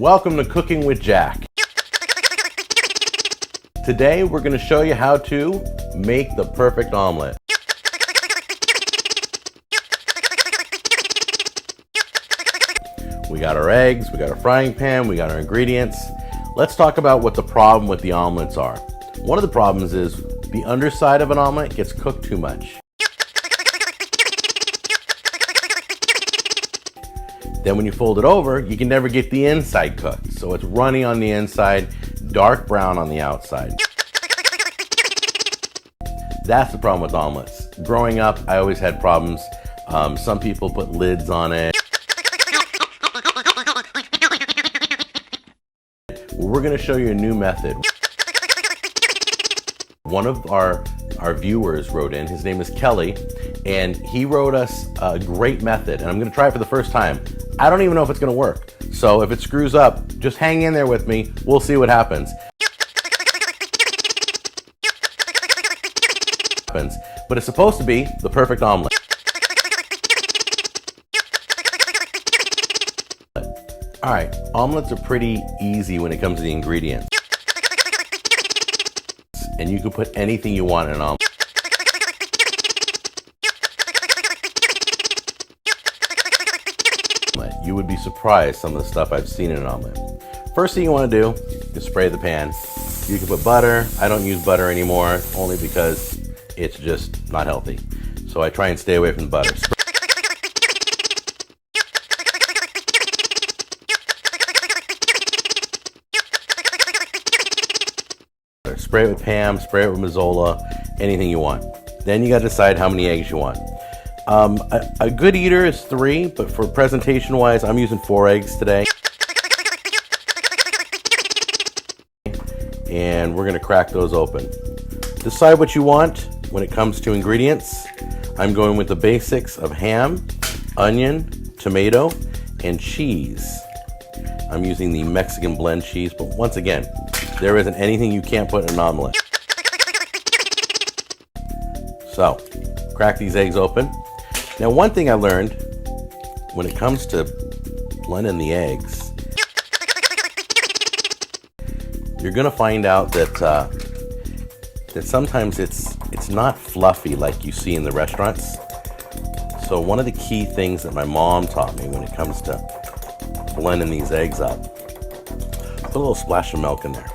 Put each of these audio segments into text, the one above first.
Welcome to Cooking with Jack. Today we're going to show you how to make the perfect omelet. We got our eggs, we got our frying pan, we got our ingredients. Let's talk about what the problem with the omelets are. One of the problems is the underside of an omelet gets cooked too much. Then when you fold it over, you can never get the inside cooked. So it's runny on the inside, dark brown on the outside. That's the problem with omelets. Growing up, I always had problems. Some people put lids on it. We're going to show you a new method. One of our viewers wrote in, his name is Kelly, and he wrote us a great method, and I'm going to try it for the first time. I don't even know if it's going to work. So if it screws up, just hang in there with me. We'll see what happens. But it's supposed to be the perfect omelet. All right, omelets are pretty easy when it comes to the ingredients. And you can put anything you want in an omelet. You would be surprised some of the stuff I've seen in an omelet. First thing you want to do is spray the pan. You can put butter. I don't use butter anymore, only because it's just not healthy. So I try and stay away from the butter. Spray it with Pam, spray it with Mazola, anything you want. Then you got to decide how many eggs you want. A good eater is 3, but for presentation wise, I'm using 4 eggs today. And we're going to crack those open. Decide what you want when it comes to ingredients. I'm going with the basics of ham, onion, tomato, and cheese. I'm using the Mexican blend cheese, but once again, there isn't anything you can't put in an omelet. So, crack these eggs open. Now, one thing I learned when it comes to blending the eggs, you're gonna find out that that sometimes it's not fluffy like you see in the restaurants. So one of the key things that my mom taught me when it comes to blending these eggs up, put a little splash of milk in there.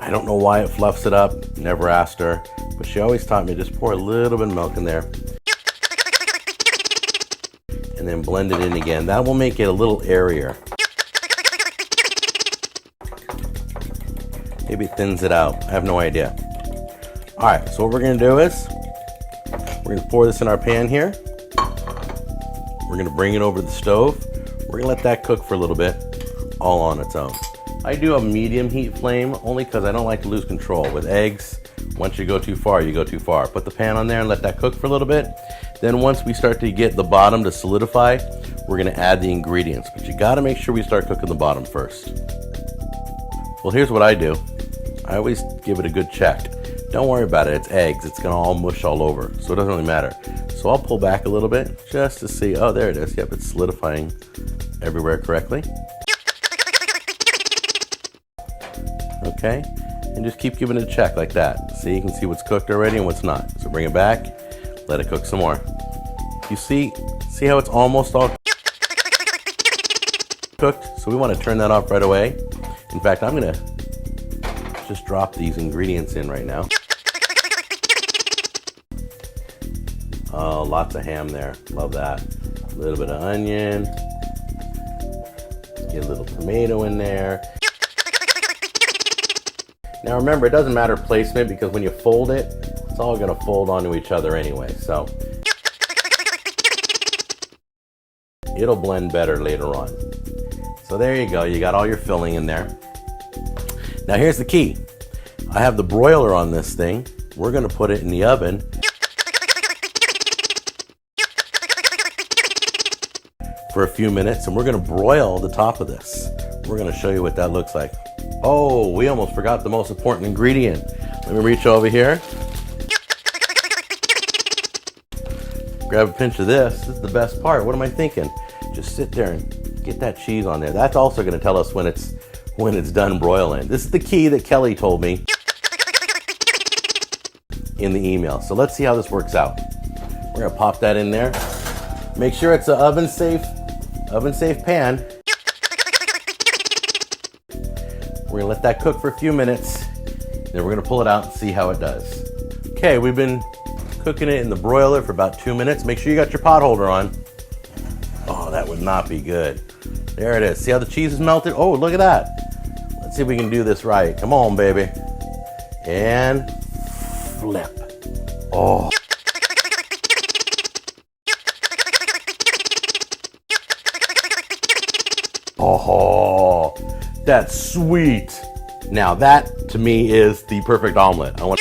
I don't know why it fluffs it up, never asked her, but she always taught me just pour a little bit of milk in there and then blend it in again. That will make it a little airier. Maybe it thins it out, I have no idea. Alright, so what we're going to do is, we're going to pour this in our pan here. We're going to bring it over to the stove. We're going to let that cook for a little bit, all on its own. I do a medium heat flame only because I don't like to lose control. With eggs, once you go too far, you go too far. Put the pan on there and let that cook for a little bit. Then once we start to get the bottom to solidify, we're going to add the ingredients. But you got to make sure we start cooking the bottom first. Well, here's what I do. I always give it a good check. Don't worry about it. It's eggs. It's going to all mush all over. So it doesn't really matter. So I'll pull back a little bit just to see. Oh, there it is. Yep, it's solidifying everywhere correctly. Okay, and just keep giving it a check like that. See, you can see what's cooked already and what's not. So bring it back, let it cook some more. You see how it's almost all cooked? So we want to turn that off right away. In fact, I'm gonna just drop these ingredients in right now. Oh, lots of ham there, love that. A little bit of onion, get a little tomato in there. Now remember, it doesn't matter placement because when you fold it, it's all going to fold onto each other anyway. So it'll blend better later on. So there you go. You got all your filling in there. Now here's the key. I have the broiler on this thing. We're going to put it in the oven for a few minutes, and we're going to broil the top of this. We're going to show you what that looks like. Oh, we almost forgot the most important ingredient. Let me reach over here. grab a pinch of this. This is the best part. What am I thinking? Just sit there and get that cheese on there. That's also going to tell us when it's done broiling. This is the key that Kelly told me in the email. So let's see how this works out. We're going to pop that in there. Make sure it's an oven safe pan. We're gonna let that cook for a few minutes. Then we're gonna pull it out and see how it does. Okay, we've been cooking it in the broiler for about 2 minutes. Make sure you got your pot holder on. Oh, that would not be good. There it is. See how the cheese is melted? Oh, look at that. Let's see if we can do this right. Come on, baby. And flip. Oh. Oh, that's sweet. Now that, to me, is the perfect omelet. I want